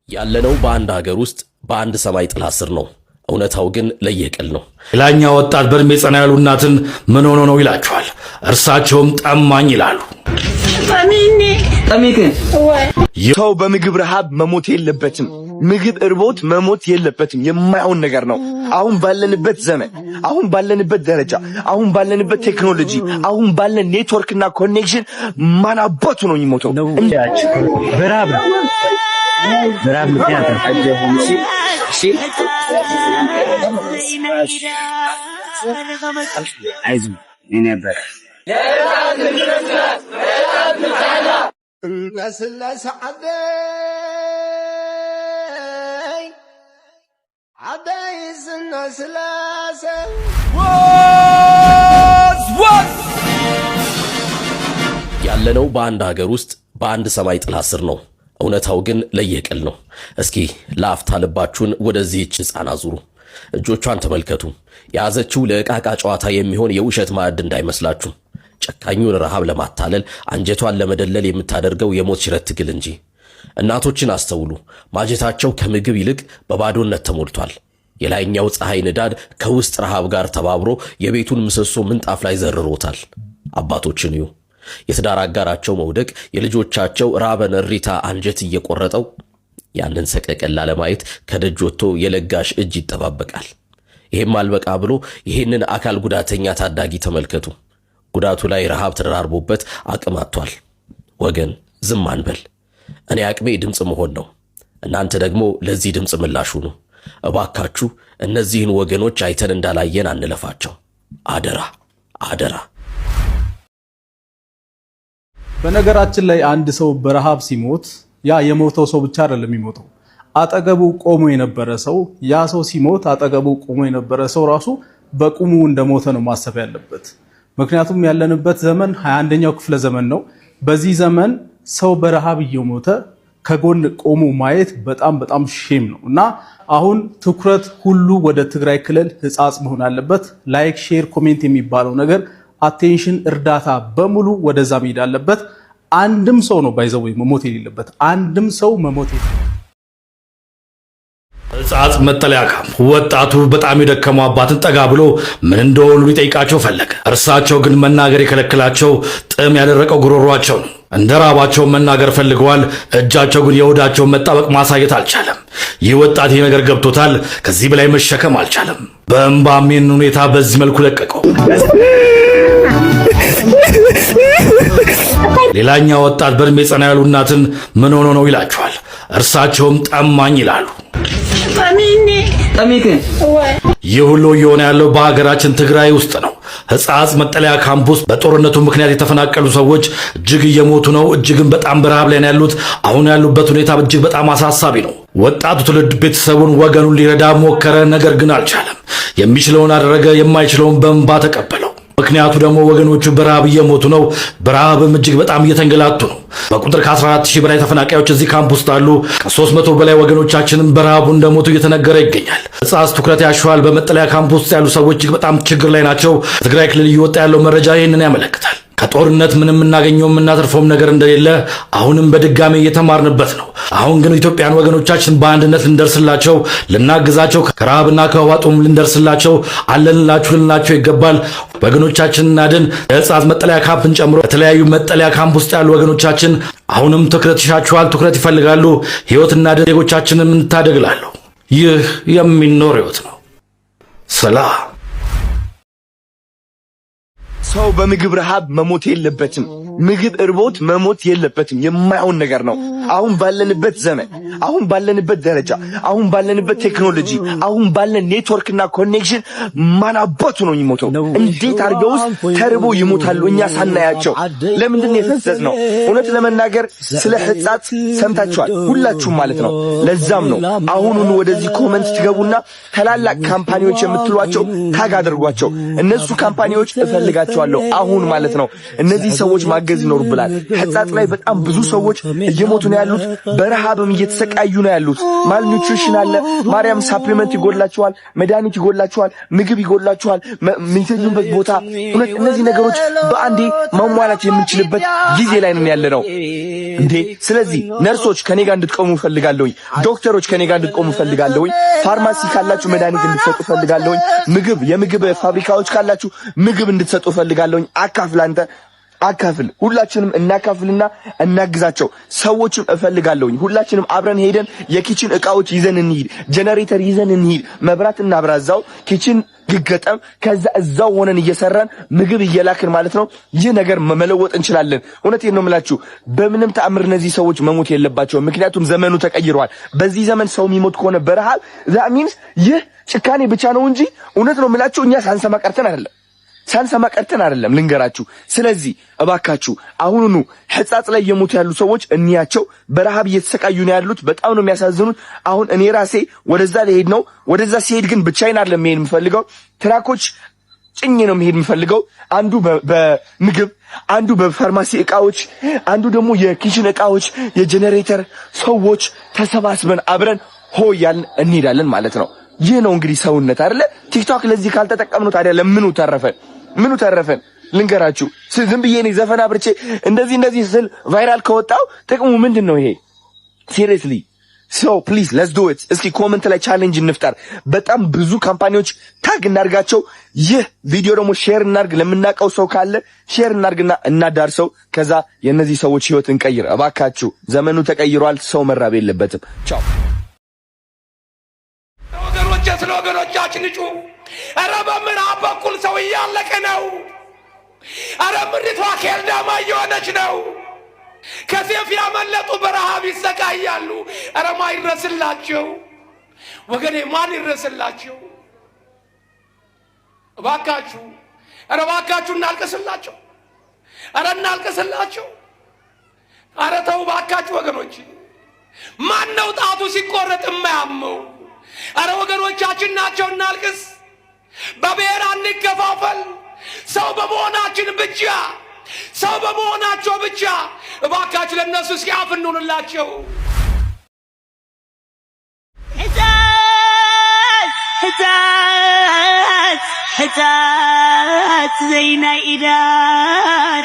ያለነው በአንድ ሀገር ውስጥ በአንድ ሰማይ ጥላ ስር ነው። እውነታው ግን ለየቅል ነው። ሌላኛው ወጣት በእድሜ ጸና ያሉ እናትን ምን ሆኖ ነው ይላቸዋል። እርሳቸውም ጠማኝ ይላሉ። ሰው በምግብ ረሃብ መሞት የለበትም። ምግብ እርቦት መሞት የለበትም። የማይሆን ነገር ነው። አሁን ባለንበት ዘመን፣ አሁን ባለንበት ደረጃ፣ አሁን ባለንበት ቴክኖሎጂ፣ አሁን ባለን ኔትወርክና ኮኔክሽን ማን አባቱ ነው የሚሞተው? በራብ ምክንያት አይዞህ እኔ ነበር ያለነው በአንድ ሀገር ውስጥ በአንድ ሰማይ ጥላ ስር ነው። እውነታው ግን ለየቅል ነው። እስኪ ለአፍታ ልባችሁን ወደዚህች ሕፃን አዙሩ። እጆቿን ተመልከቱ። የያዘችው ለዕቃቃ ጨዋታ የሚሆን የውሸት ማዕድ እንዳይመስላችሁ። ጨካኙን ረሃብ ለማታለል አንጀቷን ለመደለል የምታደርገው የሞት ሽረት ትግል እንጂ። እናቶችን አስተውሉ። ማጀታቸው ከምግብ ይልቅ በባዶነት ተሞልቷል። የላይኛው ፀሐይ ንዳድ ከውስጥ ረሃብ ጋር ተባብሮ የቤቱን ምሰሶ ምንጣፍ ላይ ዘርሮታል። አባቶችን እዩ። የትዳር አጋራቸው መውደቅ የልጆቻቸው ራበን እሪታ አንጀት እየቆረጠው ያንን ሰቀቀን ላለማየት ከደጅ ወጥቶ የለጋሽ እጅ ይጠባበቃል። ይሄም አልበቃ ብሎ ይሄንን አካል ጉዳተኛ ታዳጊ ተመልከቱ። ጉዳቱ ላይ ረሃብ ተደራርቦበት አቅም አጥቷል። ወገን ዝም አንበል። እኔ አቅሜ ድምፅ መሆን ነው። እናንተ ደግሞ ለዚህ ድምፅ ምላሽ ሁኑ። እባካችሁ እነዚህን ወገኖች አይተን እንዳላየን አንለፋቸው። አደራ አደራ። በነገራችን ላይ አንድ ሰው በረሃብ ሲሞት ያ የሞተው ሰው ብቻ አይደለም የሚሞተው። አጠገቡ ቆሞ የነበረ ሰው ያ ሰው ሲሞት አጠገቡ ቆሞ የነበረ ሰው ራሱ በቁሙ እንደሞተ ነው ማሰብ ያለበት። ምክንያቱም ያለንበት ዘመን 21ኛው ክፍለ ዘመን ነው። በዚህ ዘመን ሰው በረሃብ እየሞተ ከጎን ቆሞ ማየት በጣም ሼም ነው እና አሁን ትኩረት ሁሉ ወደ ትግራይ ክልል ሕጻጽ መሆን አለበት። ላይክ፣ ሼር፣ ኮሜንት የሚባለው ነገር አቴንሽን እርዳታ በሙሉ ወደዛ መሄድ አለበት። አንድም ሰው ነው ባይዘው መሞት የሌለበት። አንድም ሰው መሞት የሌለበት። ሕጻጽ መጠለያ ካምፕ ወጣቱ በጣም የደከመው አባትን ጠጋ ብሎ ምን እንደሆኑ ሊጠይቃቸው ፈለገ። እርሳቸው ግን መናገር የከለከላቸው ጥም ያደረቀው ጉሮሯቸው ነው። እንደ ራባቸው መናገር ፈልገዋል። እጃቸው ግን የሆዳቸውን መጣበቅ ማሳየት አልቻለም። ይህ ወጣት ይህ ነገር ገብቶታል። ከዚህ በላይ መሸከም አልቻለም። በእንባም ይህን ሁኔታ በዚህ መልኩ ለቀቀው። ሌላኛው ወጣት በእድሜ ጸና ያሉ እናትን ምን ሆኖ ነው ይላቸዋል። እርሳቸውም ጠማኝ ይላሉ። ይህ ሁሉ እየሆነ ያለው በሀገራችን ትግራይ ውስጥ ነው። ሕጻጽ መጠለያ ካምፕ ውስጥ በጦርነቱ ምክንያት የተፈናቀሉ ሰዎች እጅግ እየሞቱ ነው። እጅግም በጣም በረሃብ ላይ ነው ያሉት። አሁን ያሉበት ሁኔታ እጅግ በጣም አሳሳቢ ነው። ወጣቱ ትውልድ ቤተሰቡን፣ ወገኑን ሊረዳ ሞከረ፣ ነገር ግን አልቻለም። የሚችለውን አደረገ፣ የማይችለውን በእንባ ተቀበለው። ምክንያቱ ደግሞ ወገኖቹ በረሃብ እየሞቱ ነው። በረሃብም እጅግ በጣም እየተንገላቱ ነው። በቁጥር ከ14000 በላይ ተፈናቃዮች እዚህ ካምፕ ውስጥ አሉ። ከ300 በላይ ወገኖቻችንም በረሃቡ እንደሞቱ እየተነገረ ይገኛል። ሕጻጽ ትኩረት ያሸዋል። በመጠለያ ካምፕ ውስጥ ያሉ ሰዎች እጅግ በጣም ችግር ላይ ናቸው። በትግራይ ክልል እየወጣ ያለው መረጃ ይህንን ያመለክታል። ከጦርነት ምንም የምናገኘው የምናተርፈውም ነገር እንደሌለ አሁንም በድጋሚ እየተማርንበት ነው። አሁን ግን ኢትዮጵያን ወገኖቻችን በአንድነት ልንደርስላቸው፣ ልናግዛቸው፣ ከረሃብና ከዋጡም ልንደርስላቸው አለንላችሁ ልንላቸው ይገባል። ወገኖቻችንን እናድን። የሕጻጽ መጠለያ ካምፕን ጨምሮ በተለያዩ መጠለያ ካምፕ ውስጥ ያሉ ወገኖቻችን አሁንም ትኩረት ይሻቸዋል፣ ትኩረት ይፈልጋሉ። ሕይወት እናድን፣ ዜጎቻችንን እንታደግላለሁ። ይህ የሚኖር ሕይወት ነው። ሰላም። ሰው በምግብ ረሃብ መሞት የለበትም። ምግብ እርቦት መሞት የለበትም። የማይሆን ነገር ነው። አሁን ባለንበት ዘመን፣ አሁን ባለንበት ደረጃ፣ አሁን ባለንበት ቴክኖሎጂ፣ አሁን ባለን ኔትወርክና ኮኔክሽን ማን አባቱ ነው የሚሞተው? እንዴት አድርገውስ ተርቦ ይሞታሉ እኛ ሳናያቸው? ለምንድን ነው የፈዘዝ ነው? እውነት ለመናገር ስለ ሕጻጽ ሰምታችኋል ሁላችሁም ማለት ነው። ለዛም ነው አሁኑን ወደዚህ ኮመንት ትገቡና ታላላቅ ካምፓኒዎች የምትሏቸው ታግ አድርጓቸው። እነሱ ካምፓኒዎች እፈልጋቸዋለሁ አሁን ማለት ነው። እነዚህ ሰዎች ማገዝ ይኖርብናል። ሕጻጽ ላይ በጣም ብዙ ሰዎች እየሞቱ ነው ያሉት፣ በረሃብም እየተሰቃዩ ነው ያሉት። ማልኒውትሪሽን አለ። ማርያም ሳፕሊመንት ይጎላቸዋል፣ መድኃኒት ይጎላቸዋል፣ ምግብ ይጎላቸዋል፣ የሚተኙበት ቦታ። እነዚህ ነገሮች በአንዴ ማሟላት የምንችልበት ጊዜ ላይ ነን ያለነው እንዴ። ስለዚህ ነርሶች ከኔ ጋር እንድትቆሙ ፈልጋለሁኝ። ዶክተሮች ከኔ ጋር እንድትቆሙ ፈልጋለሁኝ። ፋርማሲ ካላችሁ መድኃኒት እንድትሰጡ ፈልጋለሁኝ። የምግብ ፋብሪካዎች ካላችሁ ምግብ እንድትሰጡ ፈልጋለሁኝ። አካፍል ሁላችንም እናካፍልና እናግዛቸው። ሰዎችም እፈልጋለሁኝ ሁላችንም አብረን ሄደን የኪችን እቃዎች ይዘን እንሂድ፣ ጄነሬተር ይዘን እንሂድ፣ መብራት እናብራዛው፣ ኪችን ግገጠም፣ ከዛ እዛው ሆነን እየሰራን ምግብ እየላክን ማለት ነው። ይህ ነገር መለወጥ እንችላለን። እውነቴን ነው የምላችሁ። በምንም ተአምር እነዚህ ሰዎች መሞት የለባቸውም። ምክንያቱም ዘመኑ ተቀይሯል። በዚህ ዘመን ሰው የሚሞት ከሆነ በረሃብ that means ይህ ጭካኔ ብቻ ነው እንጂ እውነት ነው የምላችሁ እኛ ሳንሰማ ቀርተን አይደለም ልንገራችሁ። ስለዚህ እባካችሁ አሁኑኑ ሕጻጽ ላይ የሞቱ ያሉ ሰዎች እንያቸው። በረሃብ እየተሰቃዩ ነው ያሉት። በጣም ነው የሚያሳዝኑት። አሁን እኔ ራሴ ወደዛ ልሄድ ነው። ወደዛ ሲሄድ ግን ብቻዬን አይደለም መሄድ የምፈልገው። ትራኮች ጭኜ ነው መሄድ የምፈልገው። አንዱ በምግብ፣ አንዱ በፋርማሲ እቃዎች፣ አንዱ ደግሞ የኪችን እቃዎች፣ የጄነሬተር ሰዎች ተሰባስበን አብረን ሆያልን እንሄዳለን ማለት ነው። ይህ ነው እንግዲህ ሰውነት አይደለ? ቲክቶክ ለዚህ ካልተጠቀምነው ታዲያ ምኑ ተረፈን? ልንገራችሁ። ዝም ብዬ እኔ ዘፈን አብርቼ እንደዚህ ስል ቫይራል ከወጣው ጥቅሙ ምንድነው? ይሄ ሲሪየስሊ ሶ ፕሊዝ ሌትስ ዱ ኢት። እስኪ ኮሜንት ላይ ቻሌንጅ እንፍጠር። በጣም ብዙ ካምፓኒዎች ታግ እናርጋቸው። ይህ ቪዲዮ ደግሞ ሼር እናርግ። ለምናቀው ሰው ካለ ሼር እናርግና እናዳርሰው። ከዛ የነዚህ ሰዎች ህይወት እንቀይር እባካችሁ። ዘመኑ ተቀይሯል። ሰው መራብ የለበትም። ቻው ስለ ወገኖቻችን እጩ። ኧረ በምዕራብ በኩል ሰው እያለቀ ነው። ኧረ ምድሪቷ ኬልዳማ እየሆነች ነው። ከሴፍ ያመለጡ በረሃብ ይሰቃያሉ። ኧረ ማን ይድረስላቸው ወገኔ? ማን ይድረስላቸው? እባካችሁ፣ ኧረ እባካችሁ እናልቅስላቸው። ኧረ እናልቅስላቸው። ኧረ ተው እባካችሁ ወገኖች። ማን ነው ጣቱ ሲቆረጥ የማያመው? አረ ወገኖቻችን ናቸው። እናልቅስ። በብሔር አንከፋፈል። ሰው በመሆናቸው ብቻ እባካችሁ ለነሱ እስኪ አፍ እንሁንላቸው። ሕታት ዘይና ኢዳ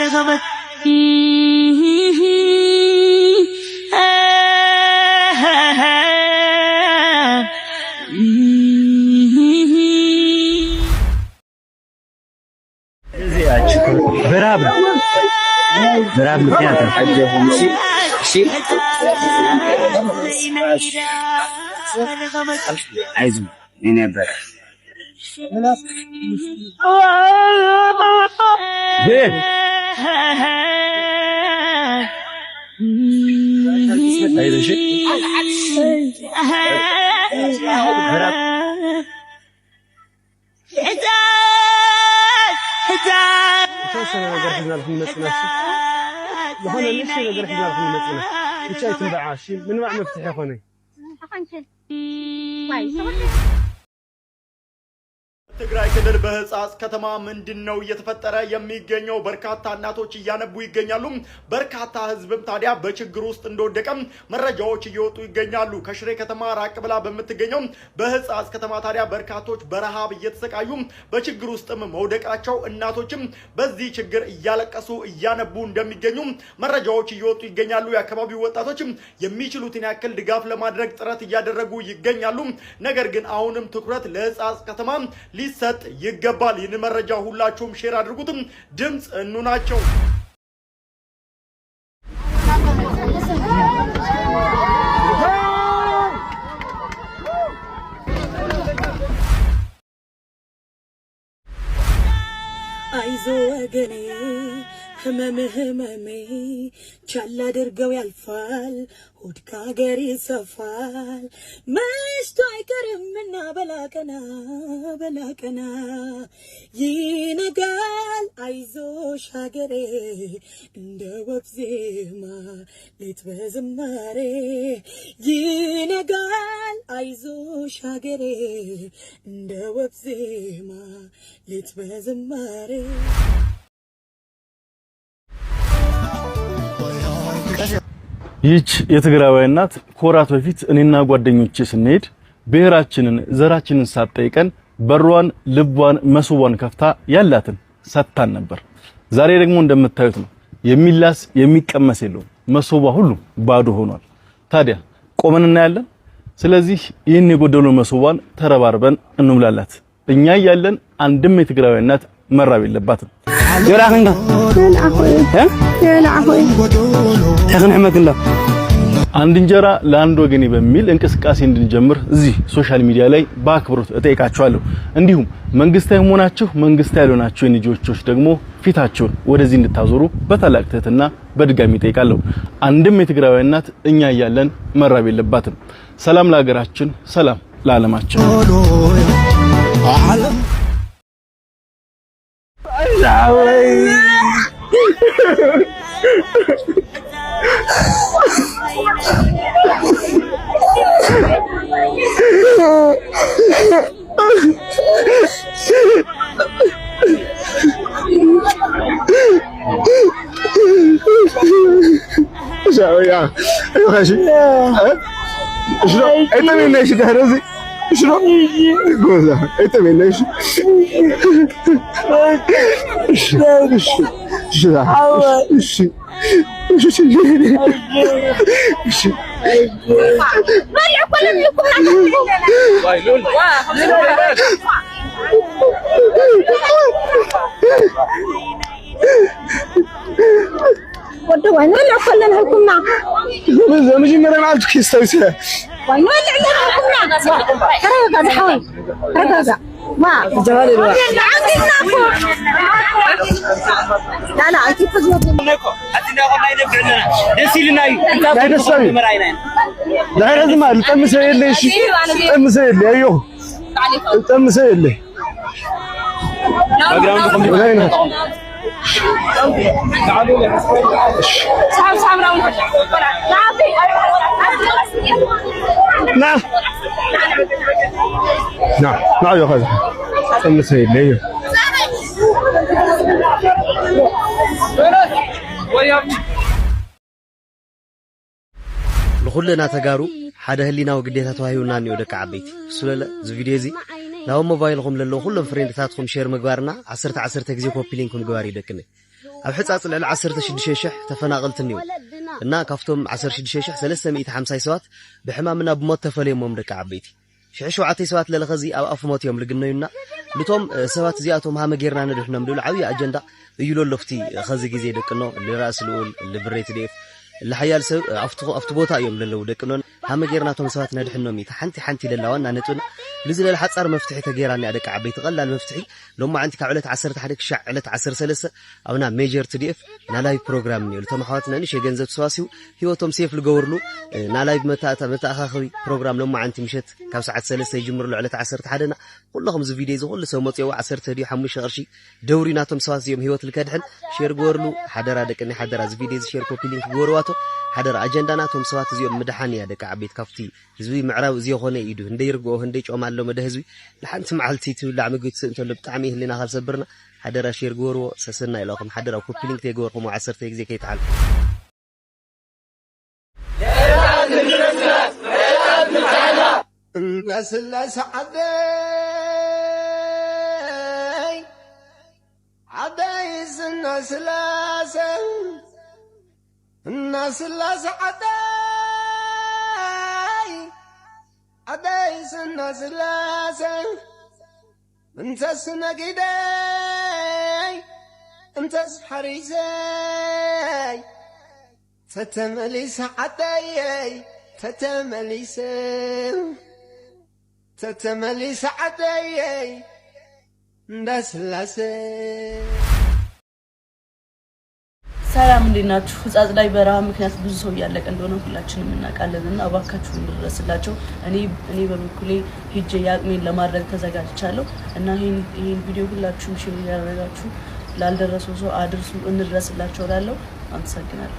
ረገበት በራብ ምክንያት አይዞህ እኔ ነበር ትግራይ ክልል በህጻጽ ከተማ ምንድነው እየተፈጠረ የሚገኘው? በርካታ እናቶች እያነቡ ይገኛሉ። በርካታ ህዝብም ታዲያ በችግር ውስጥ እንደወደቀ መረጃዎች እየወጡ ይገኛሉ። ከሽሬ ከተማ ራቅ ብላ በምትገኘው በህጻጽ ከተማ ታዲያ በርካቶች በረሃብ እየተሰቃዩ በችግር ውስጥም መውደቃቸው፣ እናቶችም በዚህ ችግር እያለቀሱ እያነቡ እንደሚገኙ መረጃዎች እየወጡ ይገኛሉ። የአካባቢው ወጣቶችም የሚችሉትን ያክል ድጋፍ ለማድረግ ጥረት እያደረጉ ይገኛሉ። ነገር ግን አሁንም ትኩረት ለህጻጽ ከተማ ሊሰጥ ይገባል። ይህን መረጃ ሁላችሁም ሼር አድርጉትም፣ ድምጽ እንሁናቸው። አይዞ ወገኔ ህመሜ ቻል አድርገው ያልፋል፣ ሆድ ከሀገር ይሰፋል፣ መሽቶ አይቀርምና በላቀና ይነጋል። አይዞሽ ሀገሬ እንደ ወፍ ዜማ ሌት በዝማሬ ይነጋል። አይዞሽ ሀገሬ እንደ ወፍ ዜማ ሌት በዝማሬ ይህች የትግራዋይ እናት ኮራት በፊት እኔና ጓደኞቼ ስንሄድ ብሔራችንን ዘራችንን ሳትጠይቀን በሯን ልቧን መስዋዕን ከፍታ ያላትን ሰጥታን ነበር። ዛሬ ደግሞ እንደምታዩት ነው የሚላስ የሚቀመስ የለው መስዋዕ ሁሉ ባዶ ሆኗል። ታዲያ ቆመን እናያለን። ስለዚህ ይህን የጎደለው መስዋዕን ተረባርበን እንሙላላት። እኛ ያለን አንድም የትግራዋይ እናት መራብ የለባትም። يراخنك አንድ እንጀራ ለአንድ ወገኔ በሚል እንቅስቃሴ እንድንጀምር እዚህ ሶሻል ሚዲያ ላይ በአክብሮት እጠይቃችኋለሁ። እንዲሁም መንግስታዊ ሆናችሁ መንግስታዊ ያልሆናችሁ የልጆች ደግሞ ፊታችሁን ወደዚህ እንድታዞሩ በታላቅ ትህትና በድጋሚ እጠይቃለሁ። አንድም የትግራዋይ እናት እኛ ያለን መራብ የለባትም። ሰላም ለሀገራችን፣ ሰላም ለዓለማችን። شنو انت من ايش تهرزي شنو جوزها انت من ايش ودوا وين اللي أكلنا هالكمنا؟ مش مرة ما عندك يستويها. وين اللي عندنا هالكمنا؟ كذا حوي كذا ما جوالي الواحد. عندي ناكل. لا أكيد تجرب. أتينا قلنا ينبعنا. دسيلنا لا دسيل. لا لازم تم سير لي شيء. تم سير لي أيوه. تم سير لي. نعم نعم يا خالد تم سيد لي لخلنا تجارو حدا هلينا وقديتها توهيونا نيو دك عبيتي سلالة زي فيديو زي لو موبايلكم للو كلهم فرينداتكم شير مقبارنا 10 تجزي كوبي لينكم مقباري دكني أب حصص لل 10 شدشيشح تفناقلتني እና ካፍቶም 16 350 ሰዋት بحمامنا بموت تفليمهم دك عبيتي شعشو عتي سوات للخزي أو أفموت يوم لقناينا لتوم سوات زياتهم هم جيرنا ندحنا مدول عوي أجندة يقولوا لفتي خزي جزيد كنو اللي رأس الأول اللي بريت ديف اللي حيال سو أفتبوتا يوم للو دكنون هم جيرنا توم سوات ندحنا ميت حنتي للوانا نتونا لزل الحد صار مفتاحي تجيراني عليك عبيت غلا المفتاحي لما عندك علة 10 تحرك شعلة 10 سلسة أو نا ميجر تديف نالايف بروجرام نيو لتوم حواتنا نيش يجنزب سواسيو هو توم سيف الجورلو نالايف متى أخوي بروجرام لما عندي مشت كم ساعة سلسة يجمر له علة 10 تحدنا كلهم زي فيديو كل سو متيو 10 تدي حمش غرشي دوري ناتهم سواسيو هو الكدحن شير جورلو حدر هذاك إني حدر زي فيديو شير بوبيلينك جورواتو حدر أجندة ناتهم سوات زيهم مدحاني هذاك عبيت كفتي زوي معراو زي خونه يدو هندير جو هنديش أم على مده زوي لحنت معلتي تقول عم قلت أنت اللي بتعميه اللي نهار صبرنا حدر شير جورو سسنا إلىكم حدر أو كوبيلينك تيجوركم و10 تيجي كي تعال الناس اللي سعدي عدايس الناس لازم الناس اللي سعدي عدايس الناس لازم انت سنقدي انت حريزي تتملي سعدي تتملي سعدي الناس لازم ሰላም እንዲናችሁ ፍጻጽ ላይ በረሃ ምክንያት ብዙ ሰው ያለቀ እንደሆነ ሁላችንም እናውቃለንና አባካችሁ እንድረስላቸው እኔ በበኩሌ ሄጄ ያቅሜን ለማድረግ ተዘጋጅቻለሁ እና ይሄን ቪዲዮ ሁላችሁም ሼር ያደረጋችሁ ላልደረሰው ሰው አድርሱ እንድረስላቸው ላለው አመሰግናለሁ።